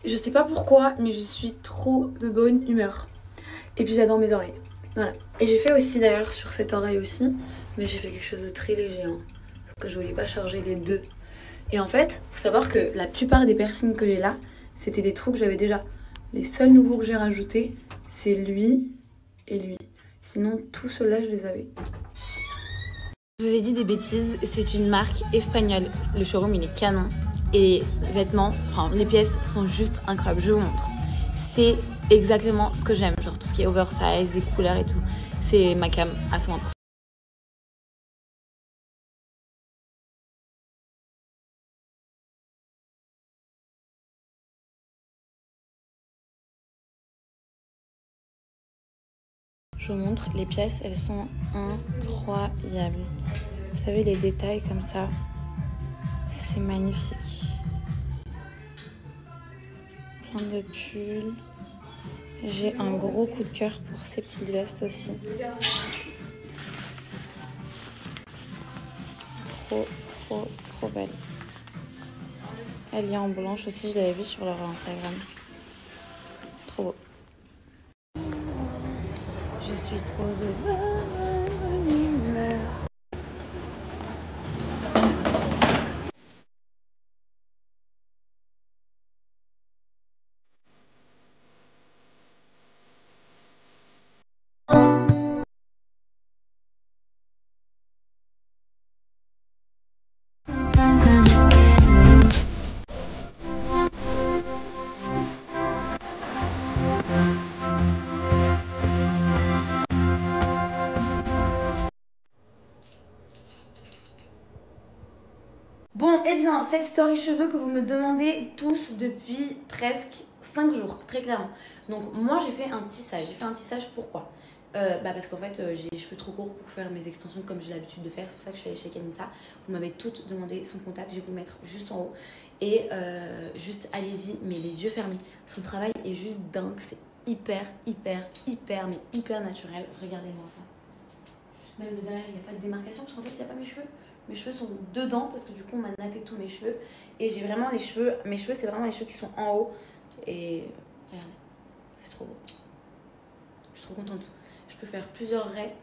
Je sais pas pourquoi, mais je suis trop de bonne humeur. Et puis j'adore mes oreilles. Voilà. Et j'ai fait aussi d'ailleurs sur cette oreille aussi, mais j'ai fait quelque chose de très léger, hein, parce que je voulais pas charger les deux. Et en fait, faut savoir que la plupart des piercings que j'ai là, c'était des trous que j'avais déjà. Les seuls nouveaux que j'ai rajoutés, c'est lui et lui. Sinon, tous ceux-là, je les avais. Je vous ai dit des bêtises, c'est une marque espagnole. Le showroom, il est canon. Et les vêtements, enfin, les pièces sont juste incroyables. Je vous montre. C'est exactement ce que j'aime. Genre tout ce qui est oversize, les couleurs et tout. C'est ma cam à 100%. Je vous montre, les pièces, elles sont incroyables. Vous savez, les détails comme ça, c'est magnifique. Plein de pulls. J'ai un gros coup de cœur pour ces petites vestes aussi. Trop belle. Elle est en blanche aussi, je l'avais vue sur leur Instagram. Trop beau. Je suis trop de bonne humeur. Bon, et bien, cette story cheveux que vous me demandez tous depuis presque 5 jours, très clairement. Donc, moi, j'ai fait un tissage. J'ai fait un tissage pourquoi parce qu'en fait, j'ai les cheveux trop courts pour faire mes extensions comme j'ai l'habitude de faire. C'est pour ça que je suis allée chez Kenissa. Vous m'avez toutes demandé son contact. Je vais vous mettre juste en haut. Et juste, allez-y, mais les yeux fermés. Son travail est juste dingue. C'est hyper naturel. Regardez-moi ça. Juste même de derrière, il n'y a pas de démarcation parce qu'en fait, il n'y a pas mes cheveux. Mes cheveux sont dedans parce que du coup on m'a natté tous mes cheveux. Et j'ai vraiment les cheveux, mes cheveux c'est vraiment les cheveux qui sont en haut. Et regardez, c'est trop beau. Je suis trop contente. Je peux faire plusieurs raies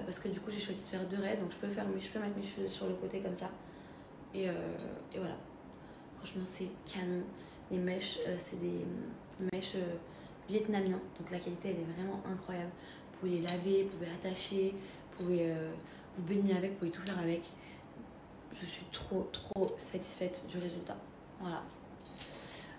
parce que du coup j'ai choisi de faire 2 raies. Donc je peux mettre mes cheveux sur le côté comme ça. Et voilà. Franchement c'est canon. Les mèches, c'est des mèches vietnamiens. Donc la qualité elle est vraiment incroyable. Vous pouvez les laver, vous pouvez attacher, vous pouvez vous baigner avec, vous pouvez tout faire avec. Je suis trop satisfaite du résultat. Voilà.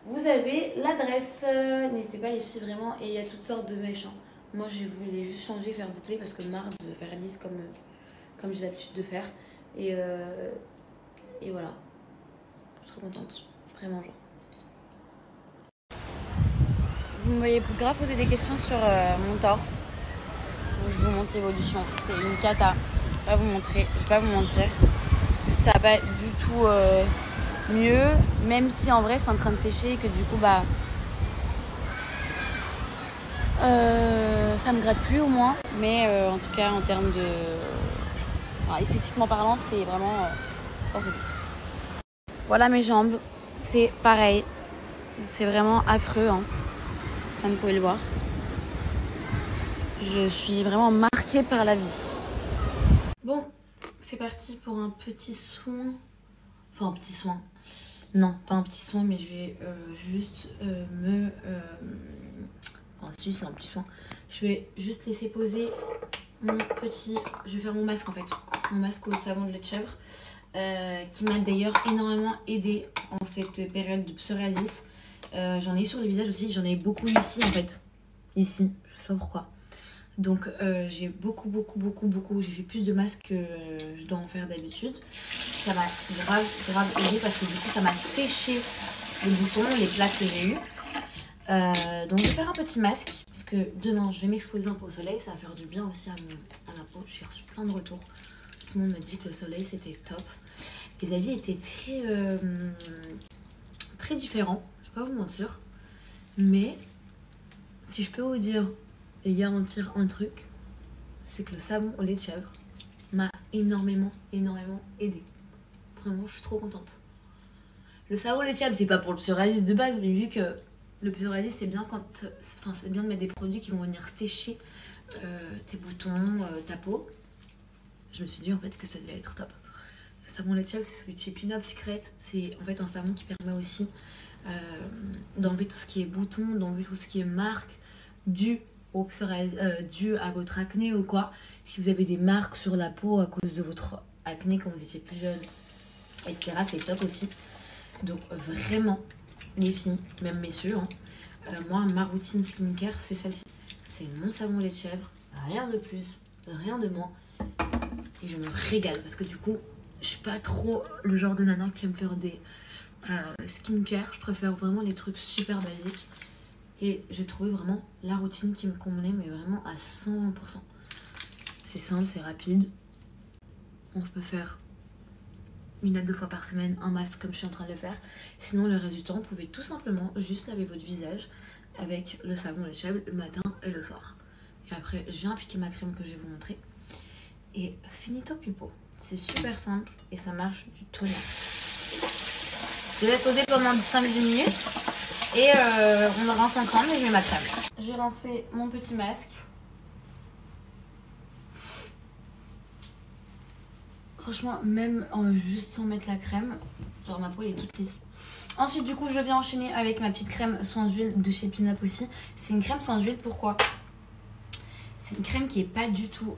Vous avez l'adresse. N'hésitez pas les filles vraiment. Et il y a toutes sortes de mèches. Hein. Moi je voulais juste changer, faire boucler parce que marre de faire lisse comme j'ai l'habitude de faire. Et voilà. Je suis trop contente. Vraiment genre. Vous me voyez grave poser des questions sur mon torse. Je vous montre l'évolution. C'est une cata. Je vais pas vous montrer. Je vais pas vous mentir. Ça va pas du tout mieux, même si en vrai c'est en train de sécher et que du coup ça me gratte plus au moins, mais en tout cas en termes de esthétiquement parlant c'est vraiment horrible. Voilà mes jambes, c'est pareil, c'est vraiment affreux hein, comme vous pouvez le voir. Je suis vraiment marquée par la vie. Bon, c'est parti pour un petit soin. Enfin, un petit soin. Non, pas un petit soin, mais je vais juste Enfin, si, c'est un petit soin. Je vais juste laisser poser mon petit... Je vais faire mon masque en fait. Mon masque au savon de lait de chèvre. Qui m'a d'ailleurs énormément aidé en cette période de psoriasis. J'en ai eu sur le visage aussi. J'en ai beaucoup ici en fait. Ici, je sais pas pourquoi. Donc j'ai beaucoup. J'ai fait plus de masques que je dois en faire d'habitude. Ça m'a grave aidé parce que du coup ça m'a séché les boutons, les plaques que j'ai eues. Donc je vais faire un petit masque parce que demain je vais m'exposer un peu au soleil. Ça va faire du bien aussi à ma peau. J'ai reçu plein de retours. Tout le monde me dit que le soleil c'était top. Les avis étaient très différents. Je vais pas vous mentir. Mais si je peux vous dire et garantir un truc, c'est que le savon au lait de chèvre m'a énormément aidé. Vraiment, je suis trop contente. Le savon laitiable, c'est pas pour le psoriasis de base, mais vu que le psoriasis, c'est bien quand, enfin, c'est bien de mettre des produits qui vont venir sécher tes boutons, ta peau. Je me suis dit en fait que ça allait être top. Le savon laitiable, c'est celui de chez Pin Up Secret. C'est en fait un savon qui permet aussi d'enlever tout ce qui est boutons, d'enlever tout ce qui est marque dû à votre acné ou quoi. Si vous avez des marques sur la peau à cause de votre acné quand vous étiez plus jeune, etc., c'est top aussi. Donc vraiment, les filles, même messieurs, hein, moi ma routine skincare c'est celle-ci. C'est mon savon lait de chèvre, rien de plus, rien de moins. Et je me régale parce que du coup, je suis pas trop le genre de nana qui aime faire des skincare. Je préfère vraiment les trucs super basiques. Et j'ai trouvé vraiment la routine qui me convenait, mais vraiment à 100%. C'est simple, c'est rapide. On peut faire 1 à 2 fois par semaine un masque comme je suis en train de le faire. Sinon, le reste du temps, vous pouvez tout simplement juste laver votre visage avec le savon lait de chèvre le matin et le soir. Et après, je viens appliquer ma crème que je vais vous montrer. Et finito pipo. C'est super simple et ça marche du tonnerre. Je laisse poser pendant 5-10 minutes et on rince ensemble et je mets ma crème. J'ai rincé mon petit masque. Franchement, même juste sans mettre la crème, genre ma peau elle est toute lisse. Ensuite, du coup, je viens enchaîner avec ma petite crème sans huile de chez Pin Up aussi. C'est une crème sans huile, pourquoi? C'est une crème qui est pas du tout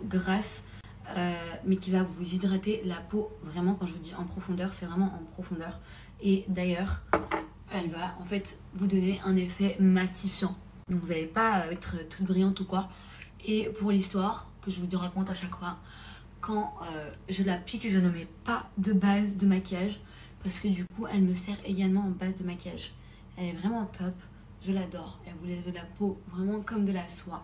grasse, mais qui va vous hydrater la peau vraiment. Quand je vous dis en profondeur, c'est vraiment en profondeur. Et d'ailleurs, elle va en fait vous donner un effet matifiant. Donc vous n'allez pas être toute brillante ou quoi. Et pour l'histoire que je vous raconte à chaque fois, quand je l'applique, je ne mets pas de base de maquillage parce que du coup, elle me sert également en base de maquillage. Elle est vraiment top, je l'adore. Elle vous laisse de la peau vraiment comme de la soie.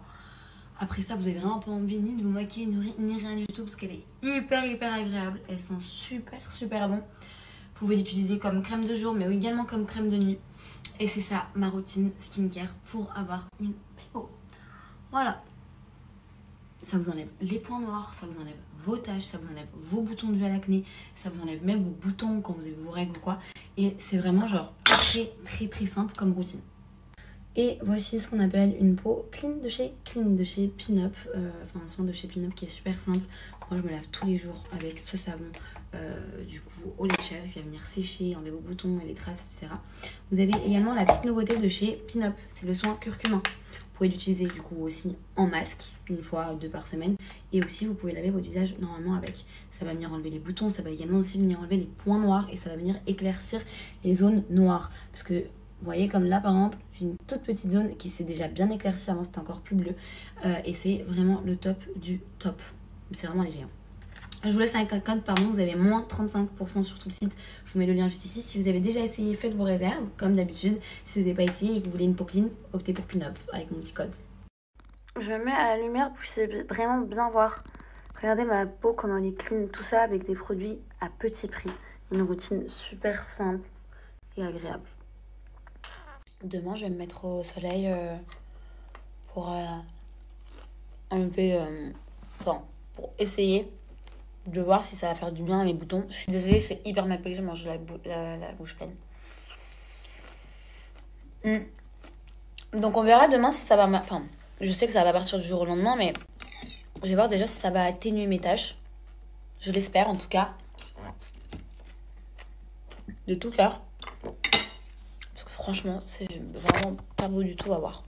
Après ça, vous n'avez vraiment pas envie ni de vous maquiller ni rien du tout parce qu'elle est hyper agréable. Elle sent super bon. Vous pouvez l'utiliser comme crème de jour mais également comme crème de nuit. Et c'est ça ma routine skincare pour avoir une belle peau. Voilà. Ça vous enlève les points noirs, ça vous enlève vos taches, ça vous enlève vos boutons dus à l'acné, ça vous enlève même vos boutons quand vous avez vos règles ou quoi. Et c'est vraiment genre très simple comme routine. Et voici ce qu'on appelle une peau clean de chez Pin Up, enfin un soin de chez Pin Up qui est super simple. Moi je me lave tous les jours avec ce savon du coup au lait de chèvre qui va venir sécher, enlever vos boutons et les traces, etc. Vous avez également la petite nouveauté de chez Pin Up, c'est le soin curcumin. Vous pouvez l'utiliser du coup aussi en masque, 1 fois 2 par semaine. Et aussi vous pouvez laver votre visage normalement avec. Ça va venir enlever les boutons, ça va également aussi venir enlever les points noirs et ça va venir éclaircir les zones noires. Parce que vous voyez comme là par exemple, j'ai une toute petite zone qui s'est déjà bien éclaircie, avant c'était encore plus bleu. Et c'est vraiment le top du top. C'est vraiment léger. Hein. Je vous laisse avec un code, pardon, vous avez moins 35% sur tout le site. Je vous mets le lien juste ici. Si vous avez déjà essayé, faites vos réserves, comme d'habitude. Si vous n'avez pas essayé et que vous voulez une peau clean, optez pour Pin Up avec mon petit code. Je me mets à la lumière pour que vous puissiez vraiment bien voir. Regardez ma peau, comment elle est clean, tout ça avec des produits à petit prix. Une routine super simple et agréable. Demain, je vais me mettre au soleil pour enlever, pour essayer de voir si ça va faire du bien à mes boutons. Je suis désolée, c'est hyper mal poli, j'ai mangé la bouche pleine. Donc on verra demain si ça va... Enfin, je sais que ça va partir du jour au lendemain, mais je vais voir déjà si ça va atténuer mes taches. Je l'espère en tout cas. De tout cœur. Parce que franchement, c'est vraiment pas beau du tout à voir.